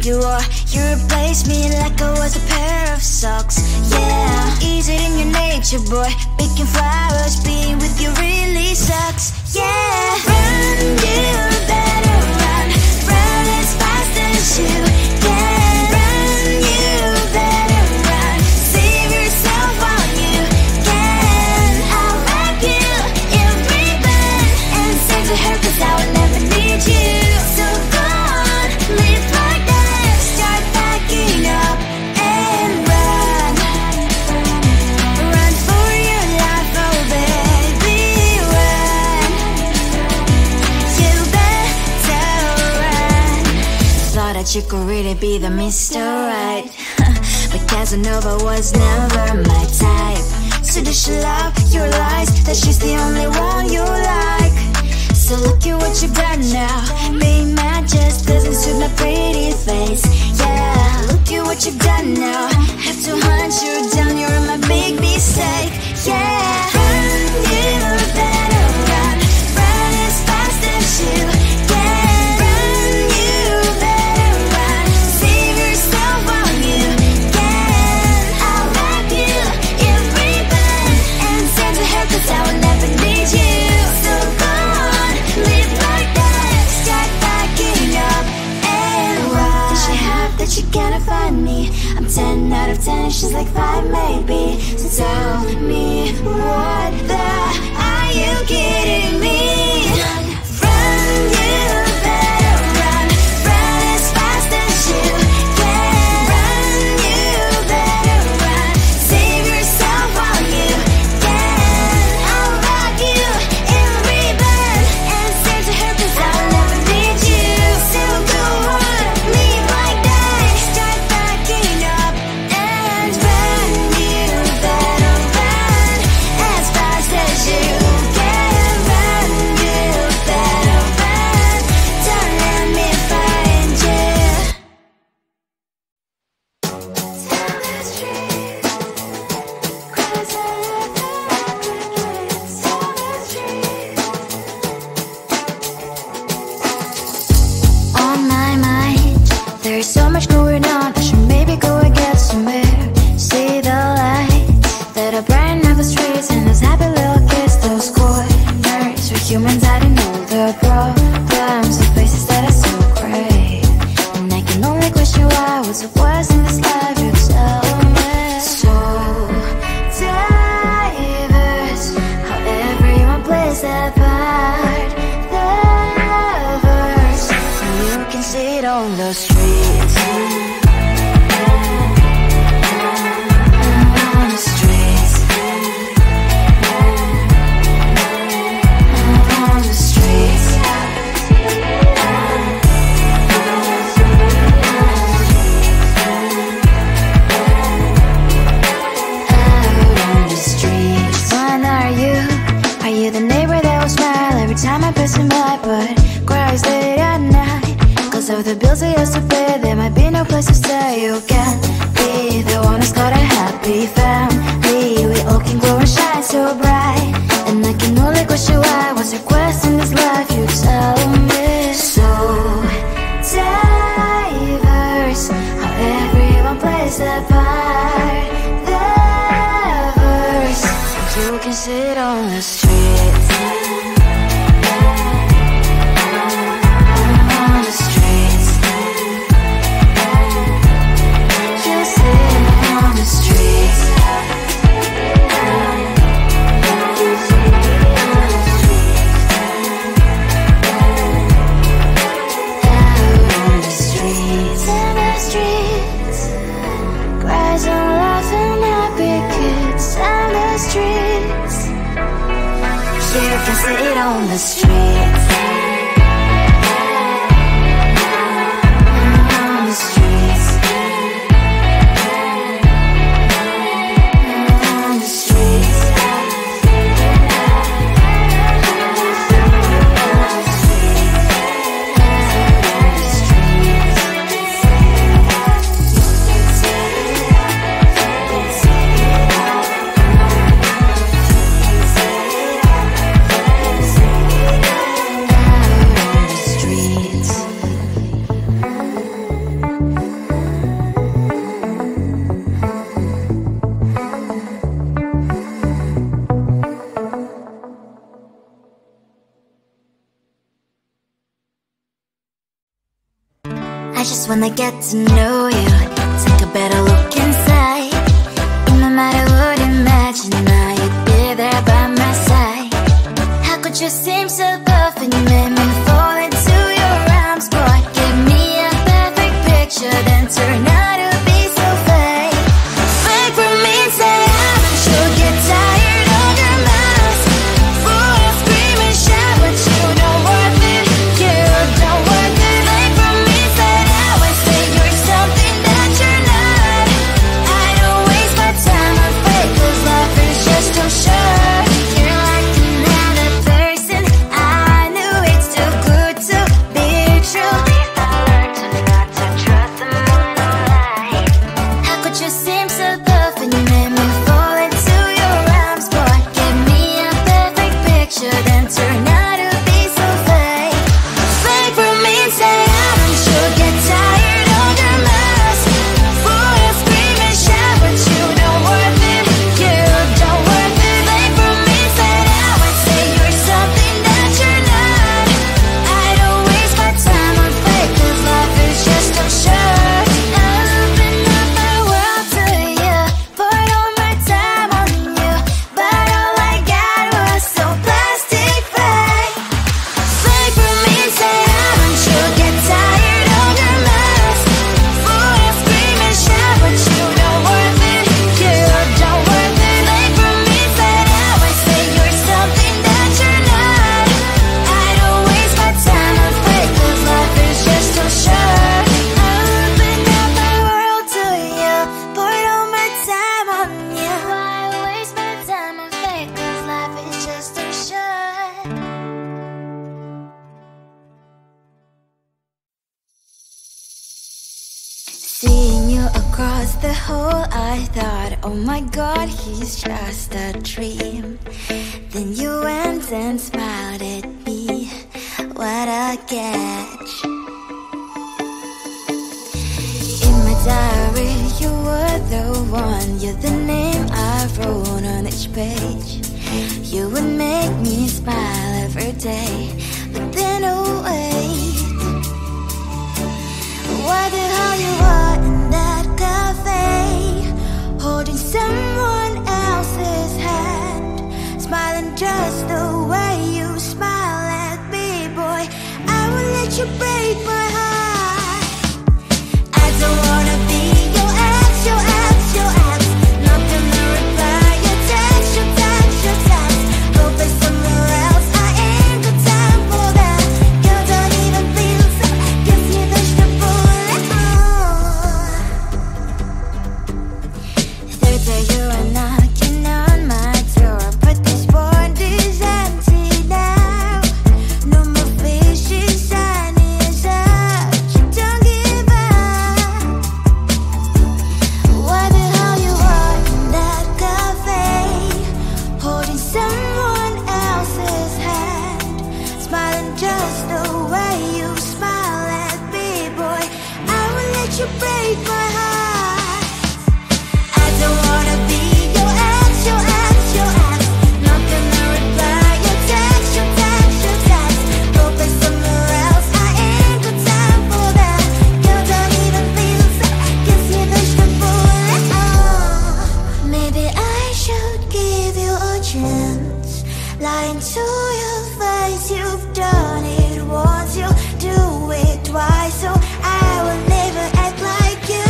you are. You replaced me like I was a pair of socks. Yeah, is it in your nature, boy? Picking flowers, being with you really sucks. Yeah, run, you better run. Run as fast as you can. Run, you better run. Save yourself while you can. I'll wrap you in ribbon and send to her, 'cause I will never need you. So go on, live like that. Start packing up and run. Run for your life, oh baby, run. You better run. Thought that you could really be the Mr. Right, but Casanova was never my type. So does she love your lies, that she's the only one you like? So look at what you've done now. Being mad just doesn't suit my pretty face. Yeah, look at what you've done now. Have to hunt you down, you're my big mistake. Yeah, run, you better run. Run as fast as you can. Run, you better run. Save yourself while you can. I'll wrap you in ribbon and send to her, 'cause I will never need you. So go on, live like that. Start packing up and run. Does she have that you cannot find me? I'm 10 out of 10, she's like 5 maybe. So tell me, what the, are you kidding me? Run, you better run. Run as fast as you can. Run, you better run. Save yourself while you can. I'll wrap you in ribbon and send to her, 'cause I will never need you. So go on, live like that. Start packing up and run. You better run as fast as you can. Run, you better run. Don't let me find you. Tell the street, 'cause I love the dreams. Tell the street. On my mind, there's so much going on. I should maybe go and get some air. See the lights that are brighten up the streets, and those happy little kids, those corners where humans hiding all the problems, the places that are so great. And I can only question why, what's the worst in this life, you tell me. So diverse, how everyone plays their part. Lovers, and you can see it on the streets. On the streets. On the streets. Out on the streets. When are you? Are you the neighbor that will smile every time I pass him by, but cries late at night? 'Cause of the bills I used to pay, there might be no place to stay. You can't be the one who's got a happy family. We all can glow and shine so bright, and I can only question why, what's your quest in this life, you tell me. So diverse, how everyone plays their part. Lovers, you can sit on the streets. On the streets. You sit on the streets. just wanna get to know you. Take a better look inside. And no matter what, imagine now you'd be there by my side. How could you seem so perfect? You made me fall into your arms, boy. Give me a perfect picture, then turn out to be so fake. Fake remains that I'm sure get tired of your mask. Full of scream and shout, but you don't worth it. You don't worth it. Fake remains that I would say you're something that you're not. I don't waste my time on fake, 'cause life is just too short. You're like another person. I knew it's too good to be true. I learned to not to trust someone online. How could you seem so perfect? You made me fall into your arms, boy. Give me a perfect picture, then turn out to be so fake. Fake remains that I'm sure get tired of your mask. Full of scream and shout, but you don't worth it. You don't worth it. Fake remains that I would say you're something that you're not. I don't waste my time on fake, 'cause life is just too short. I open up my world to you, poured all my time on you, but all I got was so plastic fake. Fake remains that I'm sure get tired of your mask. Full of scream and shout, but you don't worth it. You don't worth it. Fake remains that I would say you're something that you're not. I don't waste my time on fake, 'cause life is just too short. I open up my world to you, poured all my time on you. Why waste my time on fake, 'cause life is just too short. Seeing you across the hall, I thought, oh my god, he's just a dream. Then you went and smiled at me. What a catch. In my diary, you were the one. You're the name I wrote on each page. You would make me smile every day. But then, oh wait, what the hell you are in that cafe, holding someone else's hand, smiling just the way you smile at me, boy. I will let you break my heart. I don't wanna be your ex, your ex, your ex. Not gonna reply your text, your text, your text. Go play somewhere else, I ain't got time for that. You don't even feel so, guess you dodged the bullet. Third day you are knocking on my door, but this board is empty now. No more fishes, sun is up. You don't give up. What the hell you are in that cafe, holding someone else's hand, smiling just the way you smile at me, boy. I will let you break my heart. I don't wanna be your ex, your ex, your ex. Not gonna reply your text, your text, your text. Go play somewhere else, I ain't got time for that. You don't even feel so, guess you dodged the bullet. Maybe I should give you a chance. Lying to your face, you've done it once, you do it twice, so I will never act like you.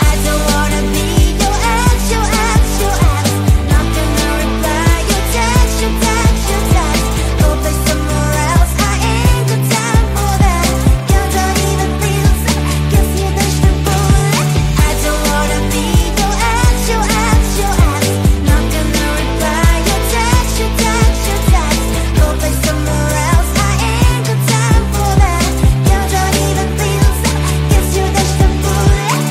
I don't wanna be your ex, your ex, your ex. Not gonna reply your text, your text, your text. Go play somewhere else, I ain't got time for that. You don't even feel so, guess you dodged the bullet. I don't wanna be your ex, your ex, your ex. Not gonna reply your text, your text, your text. Go play somewhere else, I ain't got time for that. You don't even feel so, guess you dodged the bullet.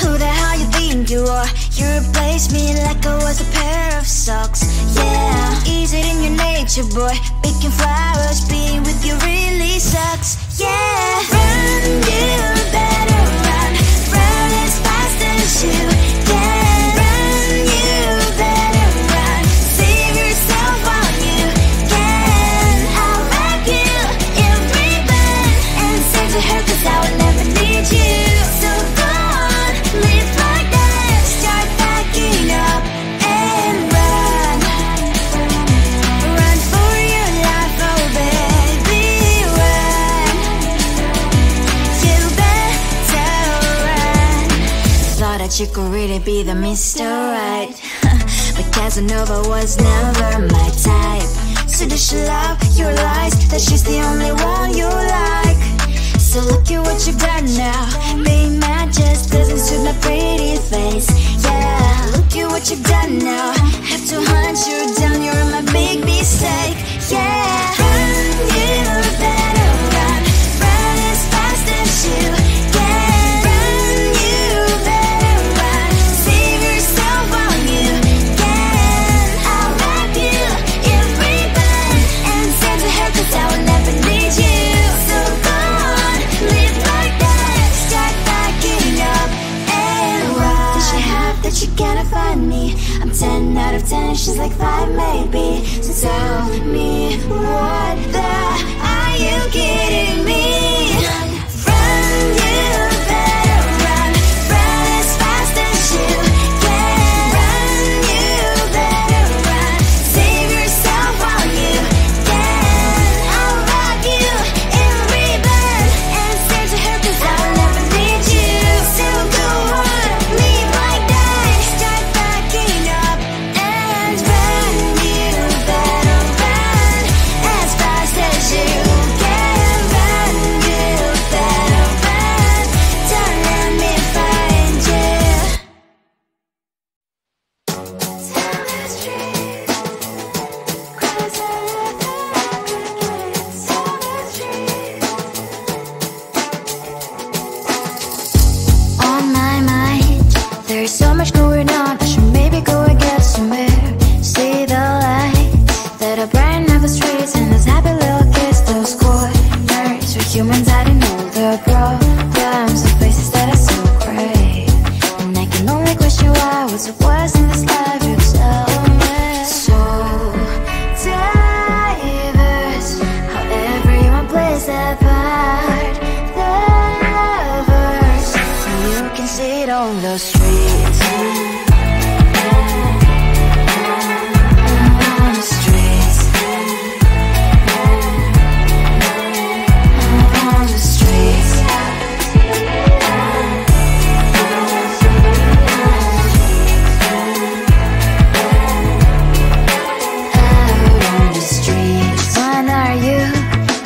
Who the hell you think you are? You replaced me like I was a pair of of socks. Yeah, is it in your nature, boy? Picking flowers, being with you really sucks. Yeah, run, you better run. Run as fast as you can. Run, you better run. Save yourself while you can. I'll wrap you in ribbon and send to her, 'cause I will never need you. So go on, live like that. Start packing up and run. Run for your life, oh baby, run. You better run. Thought that you could really be the Mr. Right, but Casanova was never my type. So does she love your lies, that she's the only one you like? So look at what you've done now. Being mad just doesn't suit my pretty face. Yeah, look at what you've done now. Have to hunt you down, you're my big mistake. Yeah, run, you better run. Run as fast as you can. Run, you better run. Save yourself while you can. I'll wrap you in ribbon and send to her, 'cause I will never need you. So go on, live like that. Start packing up and run. What does she have that you cannot find me? I'm 10 out of 10, she's like 5 maybe. So tell me, what the, are you kidding me? Run, you better run. Run as fast as you can. Run, you better run. Save yourself while you can. I'll wrap you in ribbon and send to her, 'cause I will never need you. So go on, leave like that. Start packing up and run. You better run as fast as you can. Run, you better run. Don't let me find you. Tell the street, cries out against. Tell the street. On my mind, there's so much going on. I should maybe go and get somewhere. See the lights that are brighten up the streets, and those happy little kids, those corners where humans hiding all their problems, the faces that are so great. And I can only question why, what's the worst in this life? You tell me. So diverse, how everyone plays their part. Lovers, and you can see it on the streets. On the streets. On the streets. Out on the streets. When are you?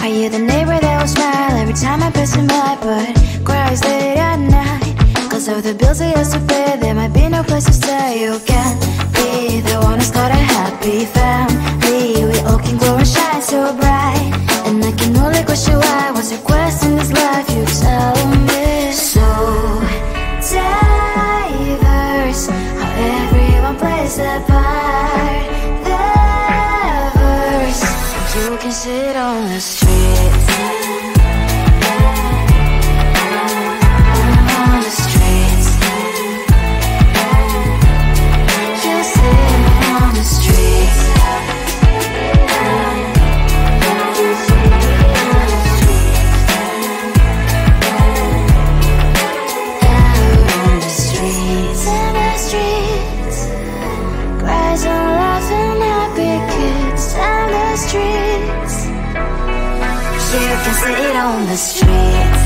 Are you the neighbor that will smile every time I pass him by, but cries late at night? 'Cause of the bills I used to pay, there might be no place to stay. You can be the one who's got a happy family. We all can glow and shine so bright. And I can only question why, what's your quest in this life? You tell me. So diverse, how everyone plays their part. Lovers, you can sit on the streets. On the streets. You sit on the streets. Out on the streets. In the streets. Cries and laughing happy kids. On the streets. You can sit on the streets.